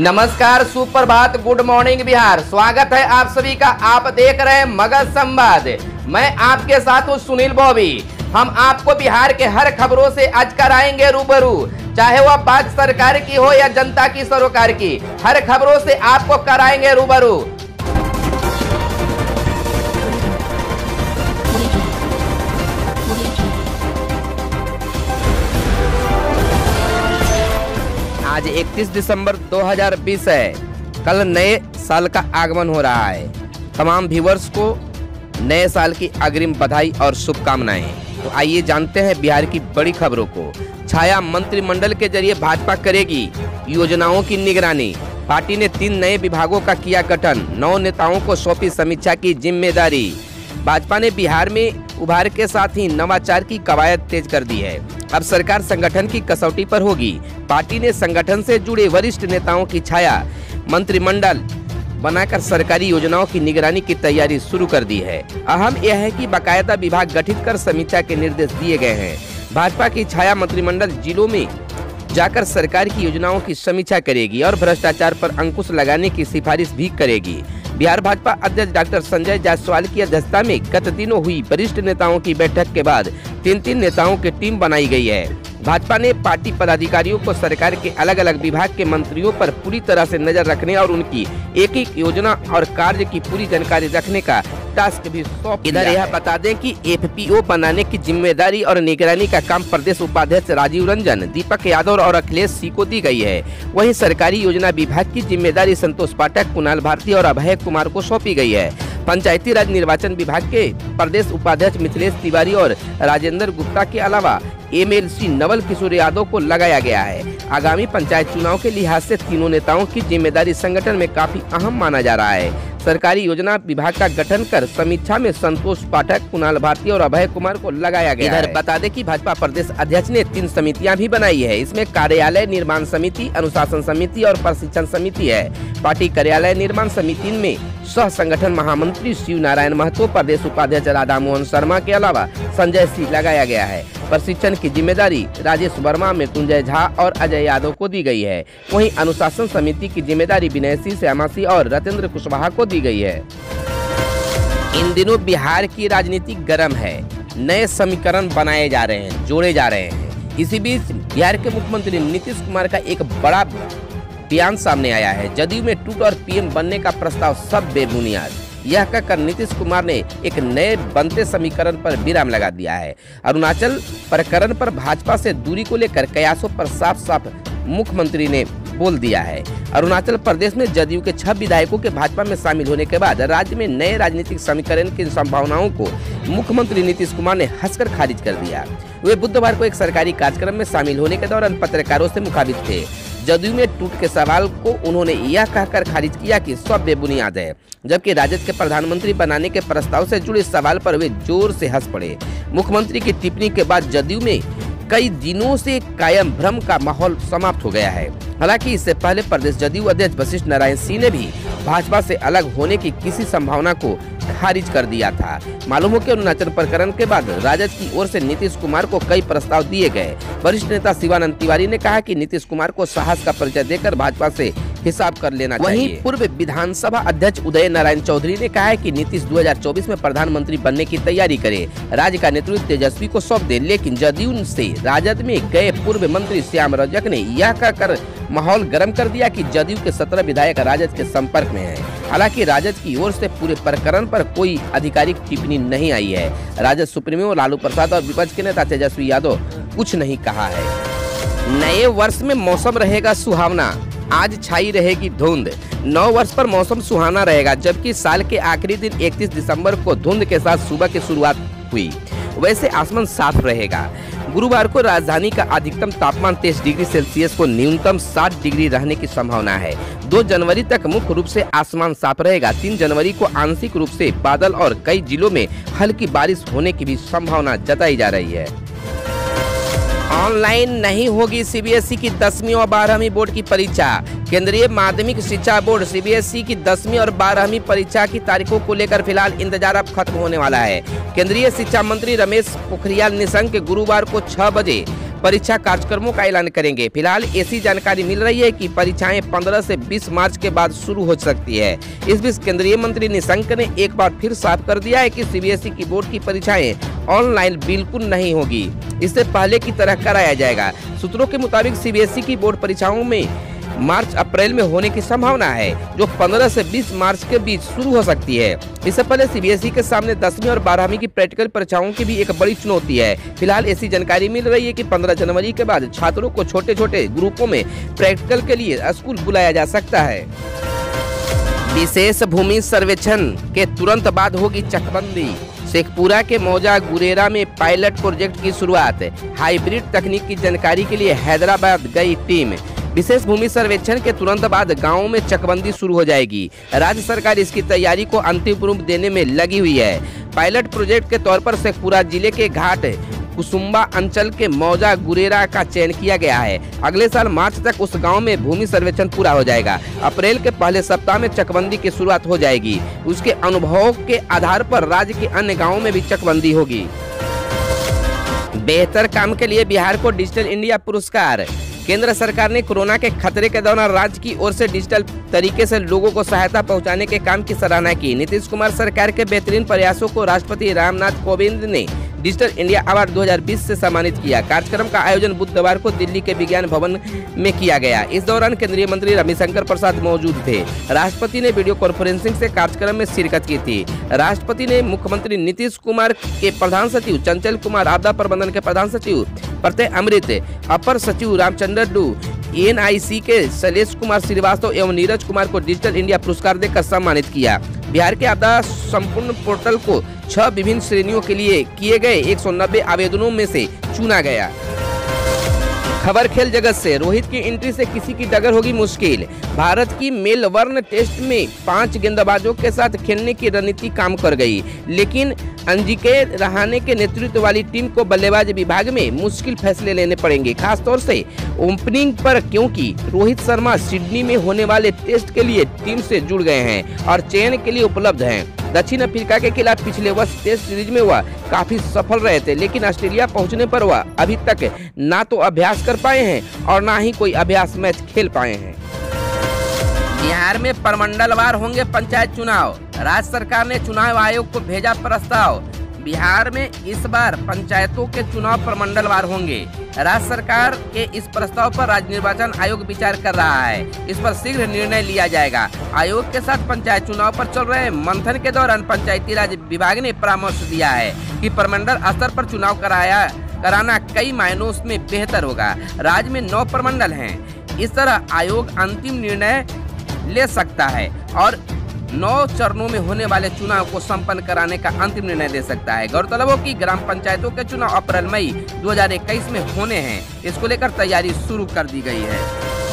नमस्कार, सुप्रभात, good morning Bihar. स्वागत है आप सभी का। आप देख रहे हैं मगध संवाद। मैं आपके साथ हूँ सुनील बॉबी। हम आपको बिहार के हर खबरों से आज कराएंगे रूबरू, चाहे वह बात सरकार की हो या जनता की सरोकार की। हर खबरों से आपको कराएंगे रूबरू। आज 31 दिसंबर 2020 है। कल नए साल का आगमन हो रहा है। तमाम व्यूअर्स को नए साल की अग्रिम बधाई और शुभकामनाएं। तो आइए जानते हैं बिहार की बड़ी खबरों को। छाया मंत्रिमंडल के जरिए भाजपा करेगी योजनाओं की निगरानी। पार्टी ने 3 नए विभागों का किया गठन। 9 नेताओं को सौंपी समीक्षा की जिम्मेदारी। भाजपा ने बिहार में उभार के साथ ही नवाचार की कवायद तेज कर दी है। अब सरकार संगठन की कसौटी पर होगी। पार्टी ने संगठन से जुड़े वरिष्ठ नेताओं की छाया मंत्रिमंडल बनाकर सरकारी योजनाओं की निगरानी की तैयारी शुरू कर दी है। अहम यह है कि बाकायदा विभाग गठित कर समीक्षा के निर्देश दिए गए हैं। भाजपा की छाया मंत्रिमंडल जिलों में जाकर सरकार की योजनाओं की समीक्षा करेगी और भ्रष्टाचार पर अंकुश लगाने की सिफारिश भी करेगी। बिहार भाजपा अध्यक्ष डॉक्टर संजय जायसवाल की अध्यक्षता में गत दिनों हुई वरिष्ठ नेताओं की बैठक के बाद 3 नेताओं की टीम बनाई गई है। भाजपा ने पार्टी पदाधिकारियों को सरकार के अलग अलग विभाग के मंत्रियों पर पूरी तरह से नजर रखने और उनकी एक योजना और कार्य की पूरी जानकारी रखने का टास्क भी सौंप दिया। इधर यह बता दें कि एफपीओ बनाने की जिम्मेदारी और निगरानी का काम प्रदेश उपाध्यक्ष राजीव रंजन, दीपक यादव और अखिलेश सिंह को दी गई है। वहीं सरकारी योजना विभाग की जिम्मेदारी संतोष पाठक, कुणाल भारती और अभय कुमार को सौंपी गई है। पंचायती राज निर्वाचन विभाग के प्रदेश उपाध्यक्ष मिथिलेश तिवारी और राजेंद्र गुप्ता के अलावा एमएलसी नवल किशोर यादव को लगाया गया है। आगामी पंचायत चुनाव के लिहाज से तीनों नेताओं की जिम्मेदारी संगठन में काफी अहम माना जा रहा है। सरकारी योजना विभाग का गठन कर समीक्षा में संतोष पाठक, कुणाल भारती और अभय कुमार को लगाया गया है। बता दें कि भाजपा प्रदेश अध्यक्ष ने 3 समितियां भी बनाई है। इसमें कार्यालय निर्माण समिति, अनुशासन समिति और प्रशिक्षण समिति है। पार्टी कार्यालय निर्माण समिति में सह संगठन महामंत्री शिव नारायण महतो, प्रदेश उपाध्यक्ष राधा मोहन शर्मा के अलावा संजय सिंह लगाया गया है। प्रशिक्षण की जिम्मेदारी राजेश वर्मा, मृत्युंजय झा और अजय यादव को दी गई है। वहीं अनुशासन समिति की जिम्मेदारी विनय सिंह, श्यामा सिंह और रतेंद्र कुशवाहा को दी गई है। इन दिनों बिहार की राजनीति गर्म है। नए समीकरण बनाए जा रहे हैं, जोड़े जा रहे हैं। इसी बीच बिहार के मुख्यमंत्री नीतीश कुमार का एक बड़ा बयान सामने आया है। जदयू में टूट और पीएम बनने का प्रस्ताव सब बेबुनियाद। यह कहकर नीतीश कुमार ने एक नए बनते समीकरण पर विराम लगा दिया है। अरुणाचल प्रकरण पर भाजपा से दूरी को लेकर कयासों पर साफ साफ मुख्यमंत्री ने बोल दिया है। अरुणाचल प्रदेश में जदयू के 6 विधायकों के भाजपा में शामिल होने के बाद राज्य में नए राजनीतिक समीकरण की संभावनाओं को मुख्यमंत्री नीतीश कुमार ने हंसकर खारिज कर दिया। वे बुधवार को एक सरकारी कार्यक्रम में शामिल होने के दौरान पत्रकारों से मुखातिब थे। जदयू में टूट के सवाल को उन्होंने यह कहकर खारिज किया कि सब बेबुनियाद है, जबकि राजद के प्रधानमंत्री बनाने के प्रस्ताव से जुड़े सवाल पर वे जोर से हंस पड़े। मुख्यमंत्री की टिप्पणी के बाद जदयू में कई दिनों से कायम भ्रम का माहौल समाप्त हो गया है। हालांकि इससे पहले प्रदेश जदयू अध्यक्ष वशिष्ठ नारायण सिंह ने भी भाजपा से अलग होने की किसी संभावना को खारिज कर दिया था। मालूम हो कि अरुणाचल प्रकरण के बाद राजद की ओर से नीतीश कुमार को कई प्रस्ताव दिए गए। वरिष्ठ नेता शिवानंद तिवारी ने कहा कि नीतीश कुमार को साहस का परिचय देकर भाजपा से हिसाब कर लेना चाहिए। वहीं पूर्व विधानसभा अध्यक्ष उदय नारायण चौधरी ने कहा है कि नीतीश 2024 में प्रधानमंत्री बनने की तैयारी करे, राज्य का नेतृत्व तेजस्वी को सौंप दे। लेकिन जदयू से राजद में गए पूर्व मंत्री श्याम रजक ने यह कहकर माहौल गर्म कर दिया कि जदयू के 17 विधायक राजद के संपर्क में हैं। हालांकि राजद की ओर से पूरे प्रकरण पर कोई आधिकारिक टिप्पणी नहीं आई है। राजद सुप्रीमो लालू प्रसाद और विपक्ष के नेता तेजस्वी यादव कुछ नहीं कहा है। नए वर्ष में मौसम रहेगा सुहावना। आज छाई रहेगी धुंध। 9 वर्ष पर मौसम सुहाना रहेगा, जबकि साल के आखिरी दिन 31 दिसंबर को धुंध के साथ सुबह की शुरुआत हुई। वैसे आसमान साफ रहेगा। गुरुवार को राजधानी का अधिकतम तापमान 23 डिग्री सेल्सियस को न्यूनतम 7 डिग्री रहने की संभावना है। 2 जनवरी तक मुख्य रूप से आसमान साफ रहेगा। 3 जनवरी को आंशिक रूप से बादल और कई जिलों में हल्की बारिश होने की भी संभावना जताई जा रही है। ऑनलाइन नहीं होगी सीबीएसई की 10वीं और 12वीं बोर्ड की परीक्षा। केंद्रीय माध्यमिक शिक्षा बोर्ड सीबीएसई की 10वीं और 12वीं परीक्षा की तारीखों को लेकर फिलहाल इंतजार अब खत्म होने वाला है। केंद्रीय शिक्षा मंत्री रमेश पोखरियाल निशंक गुरुवार को 6 बजे परीक्षा कार्यक्रमों का ऐलान करेंगे। फिलहाल ऐसी जानकारी मिल रही है कि परीक्षाएं 15 से 20 मार्च के बाद शुरू हो सकती है। इस बीच केंद्रीय मंत्री निशंक ने एक बार फिर साफ कर दिया है कि सीबीएसई की बोर्ड की परीक्षाएं ऑनलाइन बिल्कुल नहीं होगी, इससे पहले की तरह कराया जाएगा। सूत्रों के मुताबिक सीबीएसई की बोर्ड परीक्षाओं में मार्च अप्रैल में होने की संभावना है, जो 15 से 20 मार्च के बीच शुरू हो सकती है। इससे पहले सीबीएसई के सामने 10वीं और 12वीं की प्रैक्टिकल परीक्षाओं की भी एक बड़ी चुनौती है। फिलहाल ऐसी जानकारी मिल रही है कि 15 जनवरी के बाद छात्रों को छोटे छोटे ग्रुपों में प्रैक्टिकल के लिए स्कूल बुलाया जा सकता है। विशेष भूमि सर्वेक्षण के तुरंत बाद होगी चकबंदी। शेखपुरा के मौजा गुरेरा में पायलट प्रोजेक्ट की शुरुआत। हाइब्रिड तकनीक की जानकारी के लिए हैदराबाद गई टीम। विशेष भूमि सर्वेक्षण के तुरंत बाद गांवों में चकबंदी शुरू हो जाएगी। राज्य सरकार इसकी तैयारी को अंतिम रूप देने में लगी हुई है। पायलट प्रोजेक्ट के तौर पर शेखपुरा जिले के घाट कुसुम्बा अंचल के मौजा गुरेरा का चयन किया गया है। अगले साल मार्च तक उस गांव में भूमि सर्वेक्षण पूरा हो जाएगा। अप्रैल के पहले सप्ताह में चकबंदी की शुरुआत हो जाएगी। उसके अनुभवों के आधार पर राज्य के अन्य गाँवों में भी चकबंदी होगी। बेहतर काम के लिए बिहार को डिजिटल इंडिया पुरस्कार। केंद्र सरकार ने कोरोना के खतरे के दौरान राज्य की ओर से डिजिटल तरीके से लोगों को सहायता पहुंचाने के काम की सराहना की। नीतीश कुमार सरकार के बेहतरीन प्रयासों को राष्ट्रपति रामनाथ कोविंद ने डिजिटल इंडिया अवार्ड 2020 से सम्मानित किया। कार्यक्रम का आयोजन बुधवार को दिल्ली के विज्ञान भवन में किया गया। इस दौरान केंद्रीय मंत्री रविशंकर प्रसाद मौजूद थे। राष्ट्रपति ने वीडियो कॉन्फ्रेंसिंग से कार्यक्रम में शिरकत की थी। राष्ट्रपति ने मुख्यमंत्री नीतीश कुमार के प्रधान सचिव चंचल कुमार, आपदा प्रबंधन के प्रधान सचिव प्रत्यय अमृत, अपर सचिव रामचंद्र डू, एनआईसी के शैलेश कुमार श्रीवास्तव एवं नीरज कुमार को डिजिटल इंडिया पुरस्कार देकर सम्मानित किया। बिहार के आपदा संपूर्ण पोर्टल को 6 विभिन्न श्रेणियों के लिए किए गए 190 आवेदनों में से चुना गया। खबर खेल जगत से। रोहित की एंट्री से किसी की डगर होगी मुश्किल। भारत की मेलबर्न टेस्ट में 5 गेंदबाजों के साथ खेलने की रणनीति काम कर गई, लेकिन अजिंक्य रहाणे के नेतृत्व वाली टीम को बल्लेबाज विभाग में मुश्किल फैसले लेने पड़ेंगे, खासतौर से ओपनिंग पर, क्योंकि रोहित शर्मा सिडनी में होने वाले टेस्ट के लिए टीम से जुड़ गए हैं और चयन के लिए उपलब्ध हैं। दक्षिण अफ्रीका के खिलाफ पिछले वर्ष टेस्ट सीरीज में वह काफी सफल रहे थे, लेकिन ऑस्ट्रेलिया पहुंचने पर वह अभी तक ना तो अभ्यास कर पाए हैं और ना ही कोई अभ्यास मैच खेल पाए हैं। बिहार में प्रमंडलवार होंगे पंचायत चुनाव। राज्य सरकार ने चुनाव आयोग को भेजा प्रस्ताव। बिहार में इस बार पंचायतों के चुनाव प्रमंडलवार होंगे। राज्य सरकार के इस प्रस्ताव पर राज्य निर्वाचन आयोग विचार कर रहा है। इस पर शीघ्र निर्णय लिया जाएगा। आयोग के साथ पंचायत चुनाव पर चल रहे मंथन के दौरान पंचायती राज विभाग ने परामर्श दिया है कि प्रमंडल स्तर पर चुनाव कराना कई मायनों में बेहतर होगा। राज्य में 9 प्रमंडल हैं। इस तरह आयोग अंतिम निर्णय ले सकता है और 9 चरणों में होने वाले चुनाव को संपन्न कराने का अंतिम निर्णय दे सकता है। गौरतलब हो कि ग्राम पंचायतों के चुनाव अप्रैल-मई 2021 में होने हैं। इसको लेकर तैयारी शुरू कर दी गई है।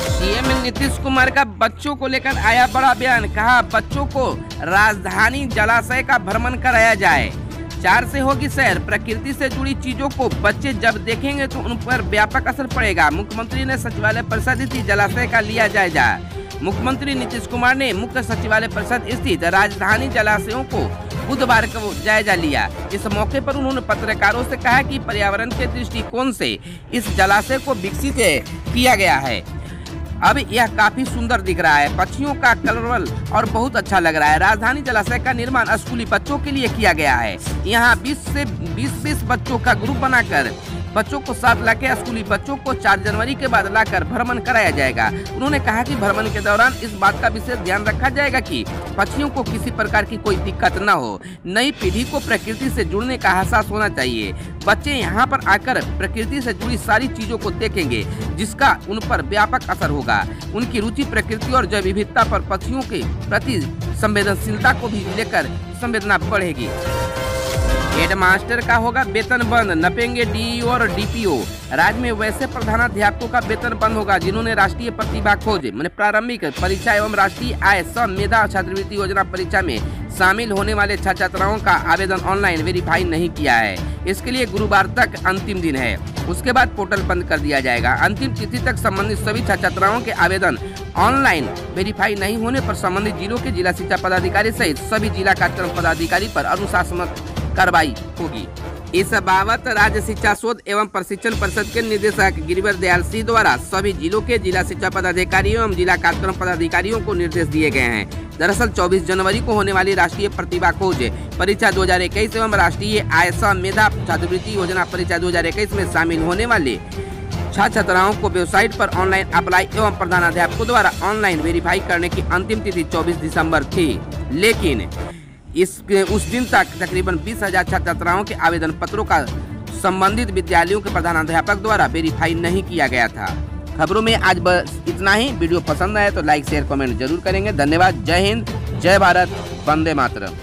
सीएम नीतीश कुमार का बच्चों को लेकर आया बड़ा बयान। कहा, बच्चों को राजधानी जलाशय का भ्रमण कराया जाए। 4 से होगी सैर। प्रकृति से जुड़ी चीजों को बच्चे जब देखेंगे तो उन पर व्यापक असर पड़ेगा। मुख्यमंत्री ने सचिवालय परिसर स्थित जलाशय का लिया जायजा। मुख्यमंत्री नीतीश कुमार ने मुख्य सचिवालय परिसर स्थित राजधानी जलाशयों को बुधवार को जायजा लिया। इस मौके पर उन्होंने पत्रकारों से कहा कि पर्यावरण के दृष्टिकोण से इस जलाशय को विकसित किया गया है। अब यह काफी सुंदर दिख रहा है। पक्षियों का कलरव और बहुत अच्छा लग रहा है। राजधानी जलाशय का निर्माण स्कूली बच्चों के लिए किया गया है। यहाँ 20 बच्चों का ग्रुप बनाकर बच्चों को साथ लाकर स्कूली बच्चों को 4 जनवरी के बाद लाकर भ्रमण कराया जाएगा। उन्होंने कहा कि भ्रमण के दौरान इस बात का विशेष ध्यान रखा जाएगा कि पक्षियों को किसी प्रकार की कोई दिक्कत न हो। नई पीढ़ी को प्रकृति से जुड़ने का एहसास होना चाहिए। बच्चे यहाँ पर आकर प्रकृति से जुड़ी सारी चीजों को देखेंगे, जिसका उन पर व्यापक असर होगा। उनकी रुचि प्रकृति और जैव विविधता पर पक्षियों के प्रति संवेदनशीलता को भी लेकर संवेदना बढ़ेगी। हेडमास्टर का होगा वेतन बंद, नपेंगे डीईओ और डीपीओ। राज्य में वैसे प्रधानाध्यापकों का वेतन बंद होगा जिन्होंने राष्ट्रीय प्रतिभा खोज प्रारंभिक परीक्षा एवं राष्ट्रीय आय सह मेधा छात्रवृत्ति योजना परीक्षा में शामिल होने वाले छात्र छात्राओं का आवेदन ऑनलाइन वेरीफाई नहीं किया है। इसके लिए गुरुवार तक अंतिम दिन है। उसके बाद पोर्टल बंद कर दिया जाएगा। अंतिम तिथि तक संबंधित सभी छात्र छात्राओं के आवेदन ऑनलाइन वेरीफाई नहीं होने पर संबंधित जिलों के जिला शिक्षा पदाधिकारी सहित सभी जिला कार्यक्रम पदाधिकारी पर अनुशासनात्मक कार्रवाई होगी। इस बाबत राज्य शिक्षा शोध एवं प्रशिक्षण परिषद के निदेशक गिरिवर दयाल सिंह द्वारा सभी जिलों के जिला शिक्षा पदाधिकारियों एवं जिला कार्यक्रम पदाधिकारियों को निर्देश दिए गए हैं। दरअसल 24 जनवरी को होने वाली राष्ट्रीय प्रतिभा खोज परीक्षा 2021 एवं राष्ट्रीय आयसा मेधा छात्रवृत्ति योजना परीक्षा 2021 में शामिल होने वाले छात्र छात्राओं को वेबसाइट पर ऑनलाइन अप्लाई एवं प्रधानाध्यापकों द्वारा ऑनलाइन वेरीफाई करने की अंतिम तिथि 24 दिसंबर थी, लेकिन उस दिन तक तकरीबन 20,000 छात्र छात्राओं के आवेदन पत्रों का संबंधित विद्यालयों के प्रधानाध्यापक द्वारा वेरीफाई नहीं किया गया था। खबरों में आज बस इतना ही। वीडियो पसंद आए तो लाइक शेयर कमेंट जरूर करेंगे। धन्यवाद। जय हिंद, जय भारत, वंदे मातरम।